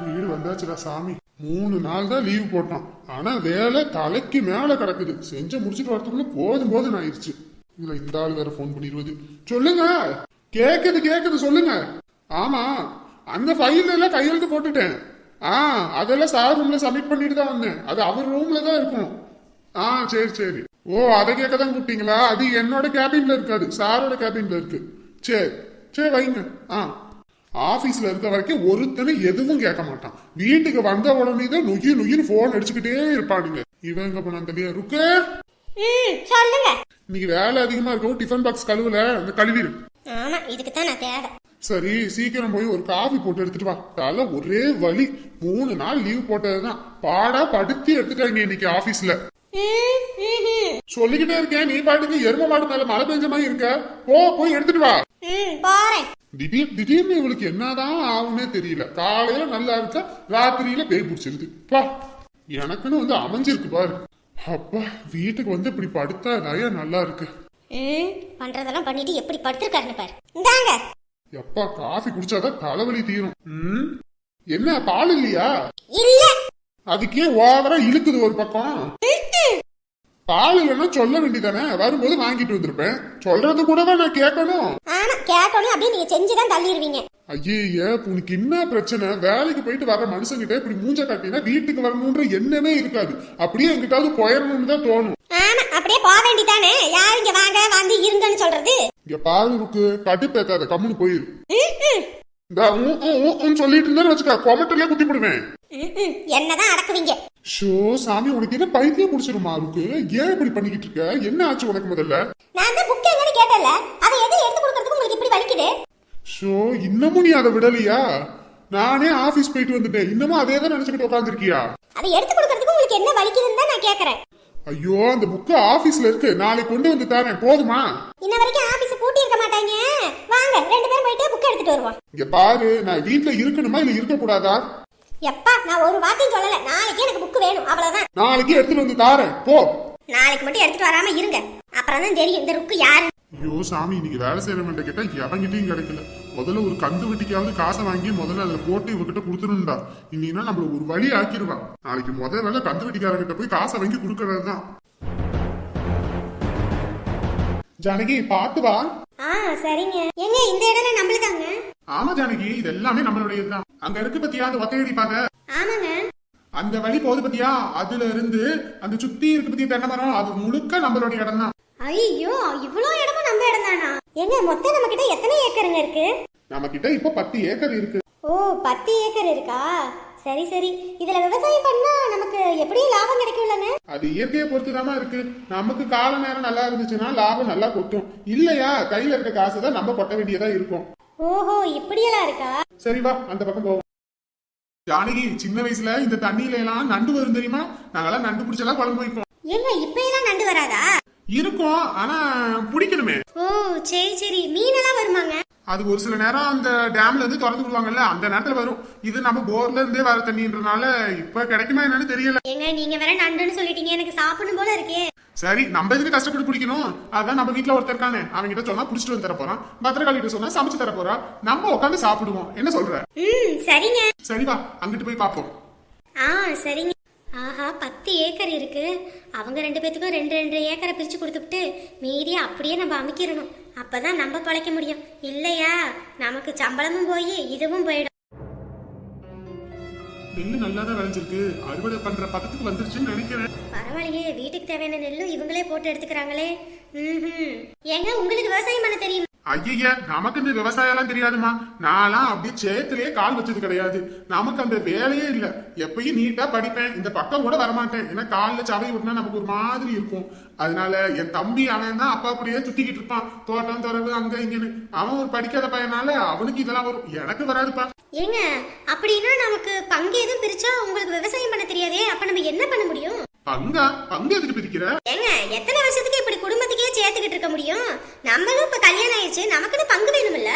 வீடு வந்தாச்சுடா சாமி. 3 நாள் தான் லீவ் போட்டான். ஆனா வேலை தலைக்கு மேல கிடக்குது. செஞ்ச முடிச்சுட்டு வரதுக்குள்ள போதும் போதும் ஆயிடுச்சு. இதுல இந்த ஆள் வேற போன் பண்ணிடுவது. சொல்லுங்க. கேக்குது சொல்லுங்க. ஆமா, அந்த ஃபைல் எல்லாம் கையெழுத்து போட்டுட்டேன். அதெல்லாம் சார் ரூம்ல சப்மிட் பண்ணிட்டு தான் வந்தேன். அது அவர் ரூம்ல தான் இருக்கும். சரி. ஓ, அதை கேட்க தான் கூப்பிட்டீங்களா? அது என்னோட கேபின்ல இருக்காது, சாரோட கேபின்ல இருக்கு. சரி வைங்க. ஆபீஸ்ல இருக்க வரைக்கும் ஒருத்தனை எதுவும் கேட்க மாட்டான். வீட்டுக்கு வந்த உடனே தான் நுயின்னு போன் அடிச்சுக்கிட்டே இருப்பானுங்க. இவங்க பண்ண தெரியல இருக்கு. சொல்லுங்க. இன்னைக்கு வேலை அதிகமா இருக்கும். டிஃபன் பாக்ஸ் கழுவுல அந்த கழுவிடு. ஆமா, இதுக்கு தான் நான் தேவை. சரி, சீக்கிரம் போய் ஒரு காஃபி போட்டு எடுத்துட்டு வா. தலை ஒரே வலி. 3 நாள் லீவ் போட்டதுதான் பாடா படுத்தி எடுத்துட்டாங்க இன்னைக்கு ஆபீஸ்ல. சொல்லிக்கிட்டே இருக்கேன், நீ பாட்டுக்கு எரும மாடு மேல மழை பெஞ்ச மாதிரி இருக்க. போய் எடுத்துட்டு வா. திடீர்னு இவளுக்கு என்னதான் ஆகும்னே தெரியல. காலையில நல்லா இருக்கா, ராத்திரியில பேய் பிடிச்சிருது. பா, எனக்குன்னு வந்து அமைஞ்சிருக்கு பாரு. அப்பா, வீட்டுக்கு வந்து இப்படி படுத்தா நயா நல்லா இருக்கு. பண்றதெல்லாம் பண்ணிட்டு எப்படி படுத்திருக்காருன்னு பாரு. இந்தாங்க. எப்பா, காஃபி குடிச்சாதான் தலைவலி தீரும். என்ன பால் இல்லையா? இல்ல. அதுக்கே ஓவரா இழுக்குது ஒரு பக்கம். பால் இல்லைன்னா சொல்ல வேண்டியதானே? வரும்போது வாங்கிட்டு வந்திருப்பேன். சொல்றது கூடவா நான் கேட்கணும்? ஆனா கேட்கணும் அப்படியே நீங்க செஞ்சுதான் தள்ளிடுவீங்க. ஐயே, உனக்கு என்ன பிரச்சனை? வேலைக்கு போயிட்டு வர மனுஷங்கிட்ட இப்படி மூஞ்ச காட்டினா வீட்டுக்கு வரணும்ன்ற எண்ணமே இருக்காது. அப்படியே எங்கிட்டாவது போயிடணும்னு தான் தோணும். ஆமா, அப்படியே போக வேண்டியதானே. யாரு இங்க வாங்க வந்து இருங்கன்னு சொல்றது? இங்க பாருக்கு கட்டுப்பேத்தாத, கம்முன்னு போயிரு. சொல்லிட்டு இருந்தா வச்சுக்கா, கொமட்டர்ல குத்தி போடுவேன். என்னதான் அடக்குவீங்க? ஷோ சாமி, உனக்கு என்ன பைத்தியம் முடிச்சிருமா இருக்கு? ஏன் இப்படி பண்ணிக்கிட்டு இருக்க? என்ன ஆச்சு உனக்கு? முதல்ல நான் தான் புக் எங்கன்னு கேட்டல, அதை எது எடுத்து கொடுக்கிறதுக்கு உங்களுக்கு இப்படி வலிக்குது? ஷோ, இன்னமும் நீ அதை விடலையா? நானே ஆபீஸ் போயிட்டு வந்துட்டேன், இன்னமும் அதே தான் நினைச்சுக்கிட்டு உட்காந்துருக்கியா? அதை எடுத்து கொடுக்கிறதுக்கு உங்களுக்கு என்ன வலிக்குதுன்னு தான் நான் கேக்குறேன். ஐயோ, அந்த புக்கு ஆபீஸ்ல இருக்கு, நாளைக்கு கொண்டு வந்து தரேன், போதுமா? இன்ன வரைக்கும் ஆபீஸ் பூட்டி இருக்க மாட்டாங்க. வாங்க 2 பேரும் போயிட்டு புக் எடுத்துட்டு வருவோம். இங்க பாரு, நான் வீட்ல இருக்கணுமா இல்ல இருக்க கூடாதா? எப்பா, நான் ஒரு வார்த்தையும் சொல்லல. நாளைக்கு எனக்கு புக் வேணும், அவ்வளவுதான். நாளைக்கு எடுத்துட்டு வந்து தரேன், போ. நாளைக்கு மட்டும் எடுத்துட்டு வராம இருங்க, அப்புறம் தான் தெரியும் இந்த ருக்கு யாரு. ஐயோ சாமி, இன்னைக்கு வேலை செய்யறவன்ட்ட கேட்டா எவங்கிட்டையும் கிடைக்கல. முதல்ல ஒரு கந்து வெட்டிக்காவது காசை வாங்கி முதல்ல அதுல போட்டு இவகிட்ட கொடுத்துருந்தா இன்னின்னா நம்மள ஒரு வழி ஆக்கிடுவா. நாளைக்கு முதல் வேலை கந்து வெட்டிக்காரங்கிட்ட போய் காசை வாங்கி கொடுக்கறதுதான். ஜானகி, பாத்து வா. சரிங்க. எங்க இந்த இடம் நம்மளுதாங்க? ஆமா ஜானகி, இது எல்லாமே நம்மளுடையதுதான். அங்க இருக்கு பத்தியா அந்த ஒத்தையடி பாக்க? ஆமாங்க. அந்த வழி போகுது பத்தியா, அதுல இருந்து அந்த சுத்தி இருக்கு பத்தியா தென்னை மரம், அது முழுக்க நம்மளுடைய இடம் தான். ஐயோ, இவ்வளவு இடமும் நம்ம இடம் தானா? எங்க மொத்தம் நம்ம கிட்ட எத்தனை ஏக்கருங்க இருக்கு? நம்ம கிட்ட இப்ப 10 ஏக்கர் இருக்கு. ஓ, 10 ஏக்கர் இருக்கா? சரி. இதுல விவசாயம் பண்ணா நமக்கு எப்படி லாபம் கிடைக்கும்லங்க? அது இயற்கையை பொறுத்துதாமா இருக்கு. நமக்கு கால நேரம் நல்லா இருந்துச்சுன்னா லாபம் நல்லா கொட்டும். இல்லையா, கையில இருக்க காசு தான் நம்ம கொட்ட வேண்டியதா இருக்கும். ஓஹோ, இப்படியெல்லாம் இருக்கா? சரி வா, அந்த பக்கம் போவோம். ஜானகி, சின்ன வயசுல இந்த தண்ணியில எல்லாம் நண்டு வரும் தெரியுமா? நாங்கெல்லாம் நண்டு பிடிச்செல்லாம் குழம்பு வைப்போம். ஏங்க இப்ப எல்லாம் நண்டு வராதா? இருக்கும், ஆனா பிடிக்கணுமே. ஓ, சரி. மீன் எல்லாம் வருமாங்க? அது ஒரு சில நேரம் அந்த டேம்ல இருந்து திறந்து விடுவாங்கல்ல, அந்த நேரத்துல வரும். இது நம்ம போர்ல இருந்தே வர தண்ணின்றனால இப்ப கிடைக்குமா என்னன்னு தெரியல. ஏங்க நீங்க வேற நண்டுன்னு சொல்லிட்டீங்க, எனக்கு சாப்பிடணும் போல இருக்கே. சரி, நம்ம எதுக்கு கஷ்டப்பட்டு பிடிக்கணும்? அதான் நம்ம வீட்டுல ஒருத்தர் இருக்கானே, அவங்க கிட்ட சொன்னா புடிச்சிட்டு வந்து தர போறான். பத்திரகாளிட்ட சொன்னா சமைச்சு தர போறான். நம்ம உட்காந்து சாப்பிடுவோம். என்ன சொல்ற? சரிங்க. சரி வா, அங்கிட்டு போய் பாப்போம். சரிங்க. ஆஹா, 10 ஏக்கர் இருக்கு. அவங்க 2 பேத்துக்கும் 2 ஏக்கரை பிரிச்சு கொடுத்துட்டு மீதியை அப்படியே நம்ம அமைக்கிறணும். அப்பதான் நம்ம பழைக்க முடியும். இல்லையா நமக்கு சம்பளமும் போய் இதுவும் போயிடும். நெல்லு நல்லாதான் விளைஞ்சிருக்கு. அறுவடை பண்ற பக்கத்துக்கு வந்துருச்சுன்னு நினைக்கிறேன். பரவாயில்லையே, வீட்டுக்கு தேவையான நெல்லு இவங்களே போட்டு எடுத்துக்கிறாங்களே. ஏங்க உங்களுக்கு விவசாயம் பண்ண தெரியும்? ஐயா, நமக்கு இந்த விவசாயம் எல்லாம் தெரியாதுமா. நான்லாம் அப்படியே சேத்துலயே கால் வச்சது கிடையாது. நமக்கு அந்த வேலையே இல்ல. எப்பயும் நீட்டா படிப்பேன், இந்த பக்கம் கூட வரமாட்டேன். ஏன்னா காலில் சவை விட்டுனா நமக்கு ஒரு மாதிரி இருக்கும். அதனால என் தம்பி அவன் தான் அப்பா அப்படியே சுத்திக்கிட்டு இருப்பான், தோட்டம் துறவு அங்க இங்கன்னு. அவன் ஒரு படிக்காத பையனால அவனுக்கு இதெல்லாம் வரும், எனக்கு வராதுப்பா. ஏங்க அப்படின்னா நமக்கு பங்கு எதுவும் பிரிச்சா உங்களுக்கு விவசாயம் பண்ண தெரியாதே, அப்ப நம்ம என்ன பண்ண முடியும்? பங்கு எதுக்கு பிரிக்கிற? ஏங்க எத்தனை வருஷத்துக்கு இப்படி குடும்பத்துக்கே சேர்த்துக்கிட்டு இருக்க முடியும்? நம்மளும் இப்ப கல்யாணம் ஆயிடுச்சு, நமக்குன்னு பங்கு வேணும்ல.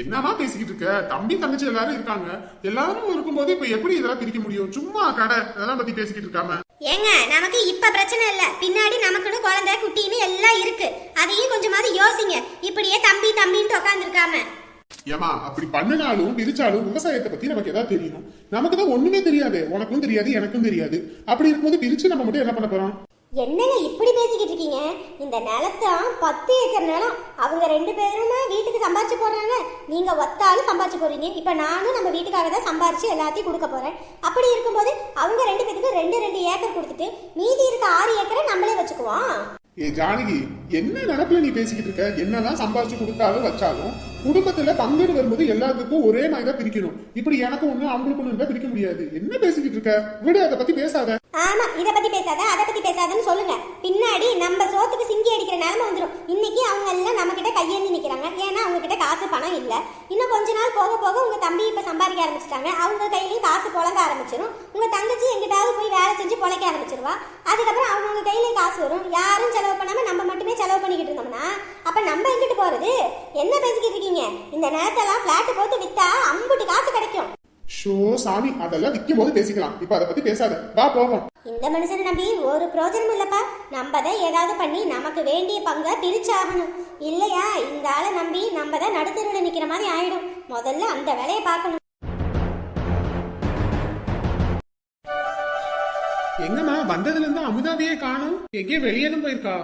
என்னமா பேசிக்கிட்டு இருக்க? தம்பி தங்கச்சி எல்லாரும் இருக்காங்க. எல்லாரும் இருக்கும்போது இப்ப எப்படி இதெல்லாம் பிரிக்க முடியும்? சும்மா கடை இதெல்லாம் பத்தி பேசிக்கிட்டு இருக்காம. ஏங்க நமக்கு இப்ப பிரச்சனை இல்ல, பின்னாடி நமக்குன்னு குழந்தை குட்டின்னு எல்லாம் இருக்கு. அதையும் கொஞ்சமாவது யோசிங்க. இப்படியே தம்பி தம்பின்னு உட்கார்ந்து இருக்காம. ஏமா அப்படி பண்ணினாலும் பிரிச்சாலும் விவசாயத்தை பத்தி நமக்கு ஏதாவது தெரியணும். நமக்கு தான் ஒண்ணுமே தெரியாது, உனக்கும் தெரியாது எனக்கும் தெரியாது. அப்படி இருக்கும்போது பிரிச்சு நம்ம மட்டும் என்ன பண்ண போறோம்? என்னங்க இப்படி பேசிக்கிட்டு இருக்கீங்க? இந்த நிலத்தான் 10 ஏக்கர் நிலம். அவங்க 2 பேருமே வீட்டுக்கு சம்பாரிச்சு போடுறாங்க, நீங்க ஒத்தாலும் சம்பாரிச்சு போறீங்க. இப்ப நானும் நம்ம வீட்டுக்காக தான் சம்பாரிச்சு எல்லாத்தையும் கொடுக்க போறேன். அப்படி இருக்கும்போது அவங்க 2 பேருக்கு 2 ஏக்கர் கொடுத்துட்டு மீதி இருக்க 6 ஏக்கரை நம்மளே வச்சுக்குவோம். ஏ ஜானகி, என்ன நினைப்புல நீ பேசிக்கிட்டு இருக்க? என்னதான் சம்பாரிச்சு கொடுத்தாலும் வச்சாலும் குடும்பத்துல பங்கீடு வரும்போது எல்லாத்துக்கும் ஒரே மாதிரி தான் பிரிக்கணும். இப்படி எனக்கு ஒண்ணு அவங்களுக்கு ஒண்ணு பிரிக்க முடியாது. என்ன பேசிக்கிட்டு இருக்க? விடு, அதை பத்தி பேசாத. ஆமா, இத பத்தி பேசாத அதை பத்தி பேசாதன்னு சொல்லுங்க. பின்னாடி நம்ம சோத்துக்கு சிங்கி அடிக்கிற நிலைமை வந்துடும். இன்னைக்கு அவங்க எல்லாம் நம்ம கிட்ட கையேந்தி நிக்கிறாங்க, ஏன்னா அவங்க கிட்ட காசு பணம் இல்ல. இன்னும் கொஞ்ச நாள் போக போக உங்க தம்பி இப்ப சம்பாதிக்க ஆரம்பிச்சிட்டாங்க, அவங்க கையிலயும் காசு புழங்க ஆரம்பிச்சிடும். உங்க தங்கச்சி எங்கிட்டாவது போய் வேலை செஞ்சு பொழைக்க ஆரம்பிச்சிருவா. அதுக்கப்புறம் அவங்க கையிலயும் காசு வரும். யாரும் செலவு பண்ணாம நம்ம மட்டுமே செலவு பண்ணிக்கிட்டு இருந்தோம்னா அப்ப நம்ம எங்கிட்டு போறது? என்ன பேசிக்கிட்டு இருக்கீங்க? இந்த நேரத்தெல்லாம் பிளாட் போட்டு வித்தா அம்புட்டு காசு கிடைக்கும். ஷோ சாமி, அதெல்லாம் விற்கும் போது பேசிக்கலாம், இப்ப அதை பத்தி பேசாத, வா போவோம். இந்த மனுஷன் நம்பி ஒரு பிரோஜனம் இல்லப்பா. நம்ம தான் ஏதாவது பண்ணி நமக்கு வேண்டிய பங்கை பிரிச்சாகணும். இல்லையா இந்த ஆளை நம்பி நம்ம தான் நடுத்தருவில் நிக்கிற மாதிரி ஆயிடும். முதல்ல அந்த வேலையை பார்க்கணும். எங்கம்மா வந்ததுல இருந்து அமுதாவையே காணும்? எங்கேயும் வெளியேதும் போயிருக்கா?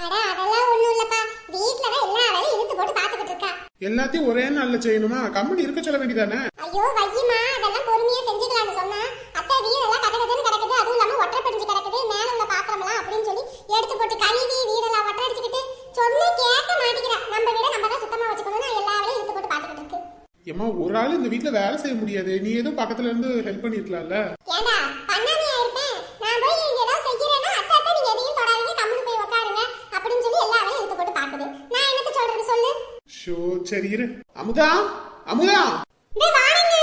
அதெல்லாம் ஒண்ணும் இல்லப்பா, வீட்ல தான் எல்லா வேலையும் இழுத்து போட்டு பாத்துக்கிட்டு இருக்கா. எல்லாத்தையும் ஒரே நாள்ல செய்யணுமா? கம்பெனி இருக்க சொல்ல வேண்டியதானே? ஐயோ வையமா, அதெல்லாம் பொறுமையா செஞ்சுக்கலாம்னு சொன்னா அத்தை வீடெல்லாம் கச்சகச்சன்னு கிடக்குது, அதுவும் இல்லாம ஒற்றை படிஞ்சு கிடக்குது, மேல உள்ள பாத்திரம்லாம் அப்படின்னு சொல்லி எடுத்து போட்டு கழுவி வீடெல்லாம் ஒற்றை அடிச்சுக்கிட்டு சொன்ன கேட்க மாட்டேங்கிறா. நம்ம வீட நம்ம தான் சுத்தமா வச்சுக்கணும்னு எல்லா வேலையும் இழுத்து போட்டு பாத்துக்கிட்டு இருக்கு. ஏமா ஒரு ஆள் இந்த வீட்டுல வேலை செய்ய முடியாது, நீ ஏதோ பக்கத்துல இருந்து ஹெல்ப் பண்ணிருக்கலாம்ல? ஏண்டா பண்ணாமையா இருப்பேன் நான்? போய் இங்க ஏதாவது செய்யறேன்னா அத்தை அத்தை நீங்க எதையும் தொடாதீங்க, கம்முனு போய் உட்காருங்க அப்படின்னு சொல்லி எல்லா வேலையும் இழுத்து போட்டு பாக்குது. நான் என்னத்த சொல்றது சொல்லு? ஷோ சரி இரு. அமுதா, அமுதா வாங்க.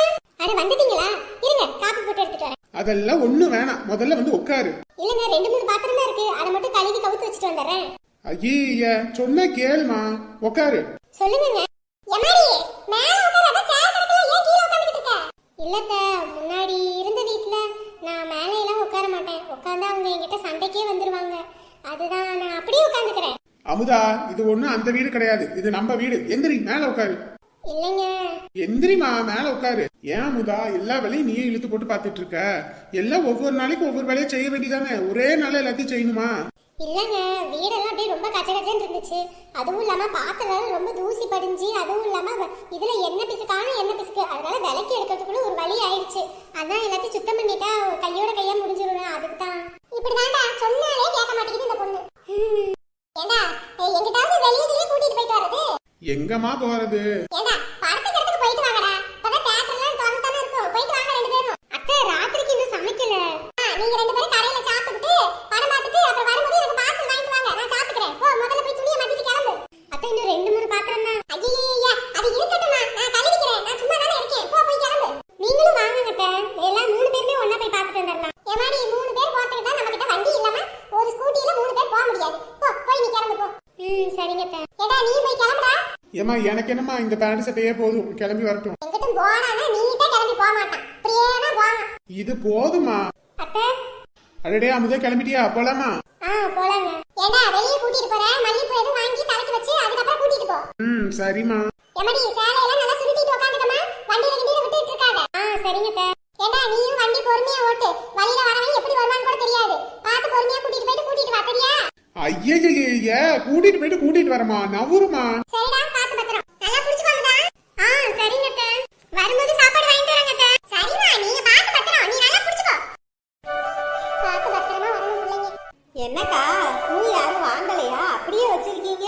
அட வந்துட்டீங்களா? இருங்க காபி போட்டு எடுத்துட்டு வரேன். அதெல்லாம் ஒண்ணு வேணாம், முதல்ல வந்து உட்காரு. இல்லங்க 2-3 பாத்திரம் தான் இருக்கு, அதை மட்டும் கழுவி கவுத்து வச்சுட்டு வந்துடுறேன். ஐயே சொன்ன கேளுமா, உட்காரு. சொல்லுங்க. எமாடி மேல உட்கார, அத சேர் கடக்கல, ஏன் கீழ உட்கார்ந்துட்டு இருக்க? இல்லத்த, முன்னாடி இருந்த வீட்ல நான் மேலே எல்லாம் உட்கார மாட்டேன். உட்கார்ந்தா அவங்க என்கிட்ட சண்டைக்கே வந்துருவாங்க. அதுதான் நான் அப்படியே உட்கார்ந்துக்கிறேன். அமுதா, இது ஒண்ணு அந்த வீடு கிடையாது, இது நம்ம வீடு. எந்திரி, மேல உட்காரு. இல்லங்க. எந்திரிமா, மேல உட்காரு. ஏன் அமுதா எல்லா வேலையும் நீயே இழுத்து போட்டு பாத்துட்டு இருக்க? எல்லாம் ஒவ்வொரு நாளைக்கு ஒவ்வொரு வேலையை செய்ய வேண்டியதானே? ஒரே நாள் எல்லாத்தையும் செய்யணுமா? இல்லங்க, வீடெல்லாம் அப்படியே ரொம்ப கச்சகச்சன்னு இருந்துச்சு. அதுவும் இல்லாம பாத்திரம் ரொம்ப தூசி படிஞ்சு, அதுவும் இல்லாம இதுல என்ன பிசுக்கான என்ன பிசுக்கு, அதனால விலைக்கு எடுக்கிறதுக்குள்ள ஒரு வழி ஆயிடுச்சு. அதான் எல்லாத்தையும் சுத்தம் பண்ணிட்டா கையோட கையா முடிஞ்சிடும். அதுக்கு தான் இப்படிதான்டா சொன்னாலே கேட்க மாட்டேங்குது இந்த பொண்ணு. ஏண்டா எங்கிட்டாவது வெளியே கூட்டிட்டு போயிட்டு வரது? எங்கம்மா போறது? ஏண்டா படத்துக்கு இடத்துக்கு போயிட்டு வாங்கடா, அப்பதான் தியேட்டர்லாம் திறந்துதானே இருக்கும். போயிட்டு வாங்க 2 பேரும். அத்தை ராத்திரிக்கு இன்னும் சமைக்கல. நீங்க 2 பேரும் கடையில சாப்பிட்டுட்டு படம் பார்த்துட்டு அப்புறம் வரும்போது எனக்கு பார்சல் வாங்கிட்டு வாங்க, நான் சாப்பிட்டுக்கிறேன். போ முதல்ல போய் துணியை மாத்திட்டு கிளம்பு. அத்தை இன்னும் 2-3 பாத்திரம் தான். ஐயா அது இருக்கட்டும்மா, நான் கழுவிக்கிறேன், நான் சும்மா தானே இருக்கேன். போ போய் கிளம்பு. நீங்களும் வாங்குங்க அத்தை, எல்லாம் 3 பேருமே ஒண்ணா போய் பார்த்துட்டு வந்துடலாம். ஏமாடி 3 பேர் போறதுக்கு தான் நம்ம கிட்ட வண்டி இல்லாம ஒரு ஸ்கூட்டில 3 பேர் போக முடியாது. போ போய் நீ கிளம்பு போ. சரிங்க அத்தை. ஏடா நீ போய் கிளம்புடா. ஏமா எனக்கு என்னமா இந்த பேண்ட் சட்டையே போதும், கிளம்பி வரட்டும். எங்கிட்டும் போனானா நீட்டா கிளம்பி போக மாட்டான், அப்படியே தான் போவான். இது போதுமா? அத்தை அடடே அமுதா, கிளம்பிட்டியா? போலாமா? போலாங்க. ஏண்டா வெளிய கூட்டிட்டு போறேன், மல்லிப்பூ எதுவும் வாங்கி தலைக்கு வச்சு அதுக்கப்புறம் கூட்டிட்டு போ. சரிமா. எமடி சேலையெல்லாம் நல்லா சுருட்டிட்டு உட்காந்துக்கமா, வண்டியில கிண்டில விட்டுட்டு இருக்காத. சரிங்க அத்தை. ஏண்டா நீயும் வண்டி பொறுமையா ஓட்டு, வழியில வரவன் எப்படி வருவான்னு கூட தெரியாது. பார்த்து பொறுமையா கூட்டிட்டு வா சரியா? ஐயே கூட்டிட்டு வரமா, நவுருமா. சரிடா, பார்த்து பத்திரம் நல்லா புடிச்சுக்கோங்கடா. சரிங்க அத்தை. வரும்போது சாப்பாடு வாங்கிட்டு வரங்க அத்தை. சரிமா, நீங்க பார்த்து பத்திரம், நீ நல்லா புடிச்சுக்கோ. பார்த்து பத்திரமா வரணும் பிள்ளைங்க. என்னக்கா பூ யாரும் வாங்கலையா? அப்படியே வச்சிருக்கீங்க.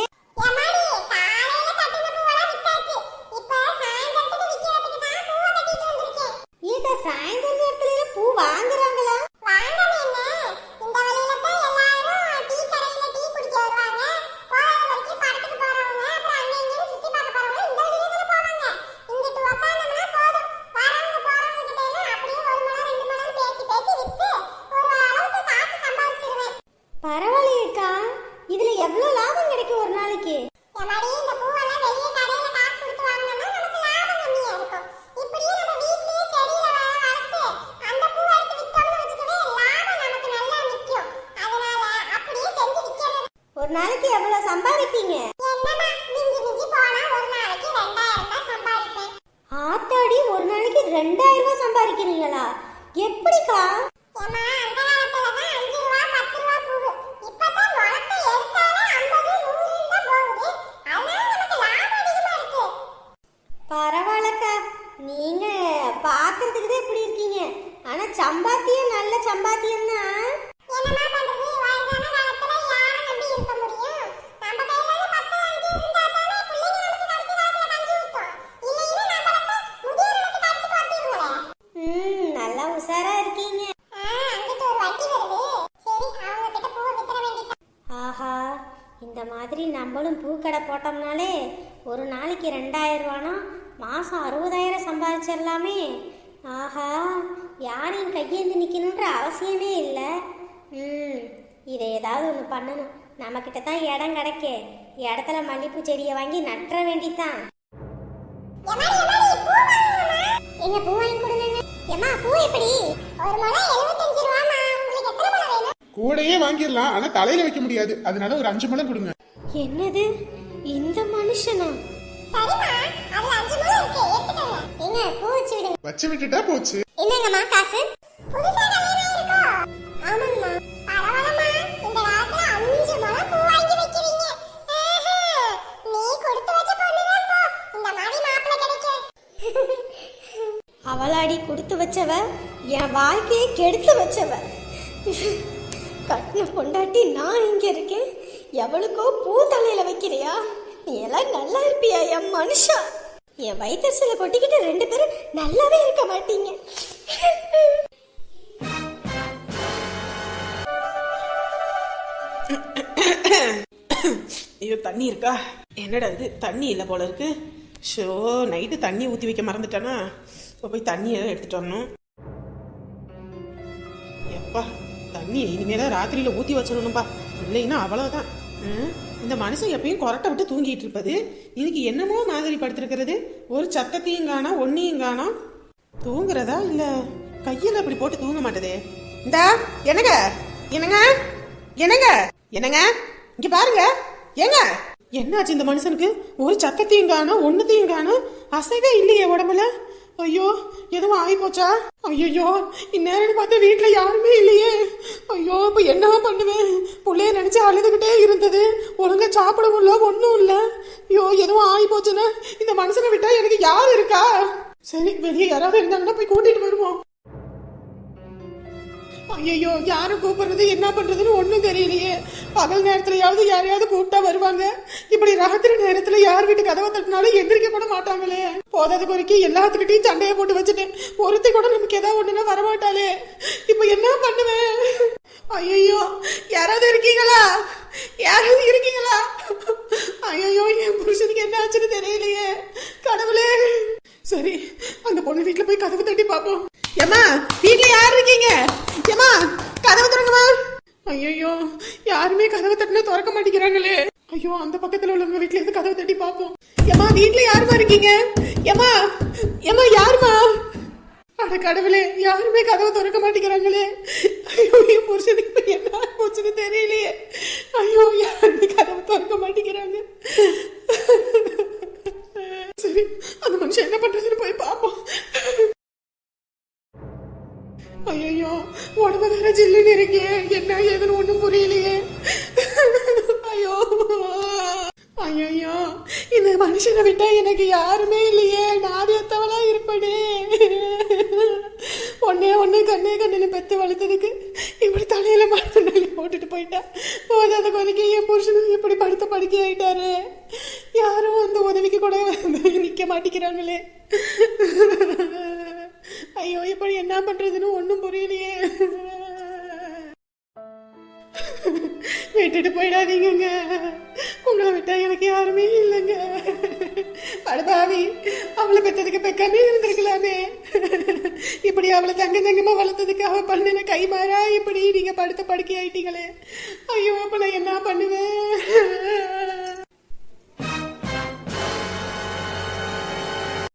எம்மாடி காலையில கட்டின பூவெல்லாம் வித்தாச்சு. இப்போ சாயந்தரத்துக்கு விக்கிறதுக்கு தான் பூவை கட்டிட்டு வந்திருக்கேன். ஏதா சாயந்தர நேரத்துல பூ வாங்குறாங்களா? வாங்கவே என்ன, இந்த வழியில தான் எல்லாரும் டீ கடையில டீ குடிக்க வருவாங்க. போற வரைக்கும் படத்துக்கு போறவங்க, அப்புறம் அங்க இங்க சுத்தி பார்க்க போறவங்க இந்த வழியில தான் போவாங்க. இங்கிட்டு உட்கார்ந்தோம்னா போதும், வரவங்க போறவங்க கிட்ட எல்லாம் அப்படியே 1 மணி 2 மணி பேசி வித்து ஒரு அளவுக்கு காசு சம்பாதிச்சிருவேன். பரவாயில்லையேக்கா, இதுல எவ்வளவு லாபம் கிடைக்கும் ஒரு நாளைக்கு? எம்மாடி இந்த பூவெல்லாம் வெளிய கடையில காசு கொடுத்து வாங்குனோம்னா நமக்கு லாபம் கம்மியா இருக்கும். இப்படியே நம்ம வீட்லயே செடியில வளர்த்து அந்த பூவை எடுத்து வித்தோம்னு வச்சுக்கவே லாபம் நமக்கு நல்லா நிக்கும். அதனால அப்படியே செஞ்சு விக்கிறது. ஒரு நாளைக்கு எவ்வளவு சம்பாதிப்பீங்க? என்னமா மிஞ்சி போனா ஒரு நாளைக்கு 2000 தான் சம்பாதிப்பேன். ஆத்தாடி ஒரு நாளைக்கு 2000 ரூபாய் சம்பாதிக்கிறீங்களா? எப்படிக்கா? பரவாயில்லக்கா, நீங்க பாக்குறதுக்கு தான் இப்படி இருக்கீங்க. ஆனா சம்பாத்தியம் நல்ல சம்பாத்தியம் தான். நல்லா உஷாரா இருக்கீங்க. ஆஹா, இந்த மாதிரி நம்மளும் பூக்கடை போட்டோம்னாலே ஒரு நாளைக்கு 2000 ரூபானா மாசம் 60,000 சம்பாதிச்சிடலாமே. ஆஹா, யாரையும் கையேந்து நிற்கணுன்ற அவசியமே இல்லை. இதை ஏதாவது ஒன்று பண்ணணும். நம்மக்கிட்ட தான் இடம் கிடைக்க, இடத்துல மல்லிப்பூ செடியை வாங்கி நட்டுற வேண்டித்தான். எங்க பூ வாங்கி கொடுங்க. ஏமா பூ எப்படி? ஒரு முழம் 75 ரூபாமா. உங்களுக்கு எத்தனை முழம் வேணும்? கூடையே வாங்கிடலாம், ஆனா தலையில வைக்க முடியாது. அதனால ஒரு 5 முழம் கொடுங்க. என்னது, இந்த மனுஷனா? சரிமா, அதுல 5 முழம் இருக்கு, எடுத்துக்கங்க. ஏங்க பூ வச்சு விடுங்க. வச்சு விட்டுட்டா போச்சு. என்னங்கம்மா காசு? புதுசா கல்யாணம் இருக்கோ? ஆமாம்மா. பரவாயில்லம்மா, இந்த காலத்துல 5 முழம் பூ வாங்கி வைக்கிறீங்க. நீ கொடுத்து வச்ச பொண்ணுதான் போ. இந்த மாதிரி மாப்பிள்ளை கிடைக்க. அவளாடி கொடுத்து வச்சவ, என் வாழ்க்கையை கெடுத்து வச்சவ. கட்டின பொண்டாட்டி நான் இங்க இருக்கேன், எவளுக்கோ பூ தலையில வைக்கிறியா? நீ எல்லாம் நல்லா இருப்பியா என் மனுஷா? என் வயிற்றுல கொட்டிக்கிட்டு 2 பேரும் நல்லாவே இருக்க மாட்டீங்க. ஐயோ, தண்ணி இருக்கா? என்னடா இது, தண்ணி இல்லை போல இருக்கு. ஷோ, நைட்டு தண்ணி ஊற்றி வைக்க மறந்துட்டானா? இப்போ போய் தண்ணியை எடுத்துட்டு வரணும். எப்பா, தண்ணி இனிமேல ராத்திரியில ஊற்றி வச்சிடணும்பா, இல்லைன்னா அவ்வளோதான். இந்த மனுஷன் எப்பயும் கொரட்டை விட்டு தூங்கிட்டு இருப்பது, இன்னைக்கு என்னமோ மாதிரி படுத்திருக்கிறது. ஒரு சத்தத்தையும் காணோம், ஒன்னையும் காணோம். தூங்குறதா இல்ல கையில அப்படி போட்டு தூங்க மாட்டதே. இந்தா என்னங்க என்னங்க என்னங்க என்னங்க, இங்க பாருங்க. ஏங்க, என்னாச்சு இந்த மனுஷனுக்கு? ஒரு சத்தத்தையும் காணோம், ஒன்னத்தையும் காணோம், அசைவே இல்லையே உடம்புல. ஐயோ, எதுவும் ஆகி போச்சா? ஐயோ, இந்நேரம் பார்த்து வீட்டுல யாருமே இல்லையே. ஐயோ, இப்ப என்னவா பண்ணுவேன்? புள்ளைய நினைச்சு அழுதுகிட்டே இருந்தது, ஒழுங்கா சாப்பிடவும் இல்ல, ஒன்னும் இல்ல. ஐயோ, எதுவும் ஆகி போச்சுன்னா இந்த மனுஷனை விட்டா எனக்கு யாரு இருக்கா? சரி, வெளியே யாராவது இருந்தாங்கன்னா போய் கூட்டிட்டு வருவோம். ஐயோ, யாரும் கூப்பிடுறது என்ன பண்றதுன்னு ஒண்ணும் தெரியலையே. பகல் நேரத்துலயாவது யாரையாவது கூப்பிட்டா வருவாங்க, இப்படி ராத்திரி நேரத்துல யார் வீட்டு கதவை தட்டினாலும் எந்திரிக்க கூட மாட்டாங்களே. போதாத குறைக்கு எல்லாத்துக்கிட்டையும் சண்டையை போட்டு வச்சுட்டேன், ஒருத்தி கூட நமக்கு ஏதாவது ஒண்ணுன்னா வரமாட்டாளே. இப்ப என்ன பண்ணுவேன்? ஐயோ, யாராவது இருக்கீங்களா? யாராவது இருக்கீங்களா? ஐயோ, என் புருஷனுக்கு என்ன ஆச்சுன்னு தெரியலையே. கடவுளே. சரி, அந்த பொண்ணு வீட்டுல போய் கதவு தட்டி பாப்போம். ஏமா, வீட்டுல யாரு இருக்கீங்க? ஏமா, கதவு திறங்கம்மா. ஐயோ, யாருமே கதவு தட்டினா திறக்க மாட்டேங்கிறாங்களே. ஐயோ, அந்த பக்கத்துல உள்ளவங்க வீட்டுல இருந்து கதவு தட்டி பாப்போம். ஏமா, வீட்டுல யாருமா இருக்கீங்க? ஏமா, ஏமா, யாருமா? அட கடவுளே, யாருமே கதவு திறக்க மாட்டேங்கிறாங்களே. ஐயோ, என் புருஷனுக்கு என்ன போச்சுன்னு தெரியலையே. ஐயோ, யாருமே கதவு திறக்க மாட்டேங்கிறாங்க. சரி, அந்த மனுஷன் என்ன பண்றதுன்னு போய் பாப்போம். ஐயோ, உடம்பு வேற ஜில்லுன்னு இருக்கே, என்ன ஏதுன்னு ஒண்ணும் புரியலையே. ஐயோ ஐயோ, இந்த மனுஷனை விட்டா எனக்கு யாருமே இல்லையே, நாதியத்தவளா இருப்பனே. ஒன்னே கண்ணே கண்ணுன்னு பெத்து வளர்த்ததுக்கு இப்படி தலையில மண்ணி போட்டுட்டு போயிட்டா. போதாத கொதிக்க என் புருஷனும் இப்படி படுத்த படுக்கை ஆயிட்டாரு. யாரும் அந்த உதவிக்கு கூட நிக்க மாட்டேங்கிறாங்களே. ஐயோ, இப்படி என்ன பண்றதுன்னு ஒண்ணும் புரியலையே. விட்டுட்டு போயிடாதீங்க, உங்களை விட்டா எனக்கு யாருமே இல்லைங்க. அடபாவி, அவளை பெற்றதுக்கு பெக்காமே இருந்திருக்கலாமே. இப்படி அவளை தங்கமா வளர்த்ததுக்கு அவ பண்ணின கைமாறா இப்படி நீங்க படுத்த படுக்கை ஆயிட்டீங்களே. ஐயோ, அப்ப நான் என்ன பண்ணுவேன்?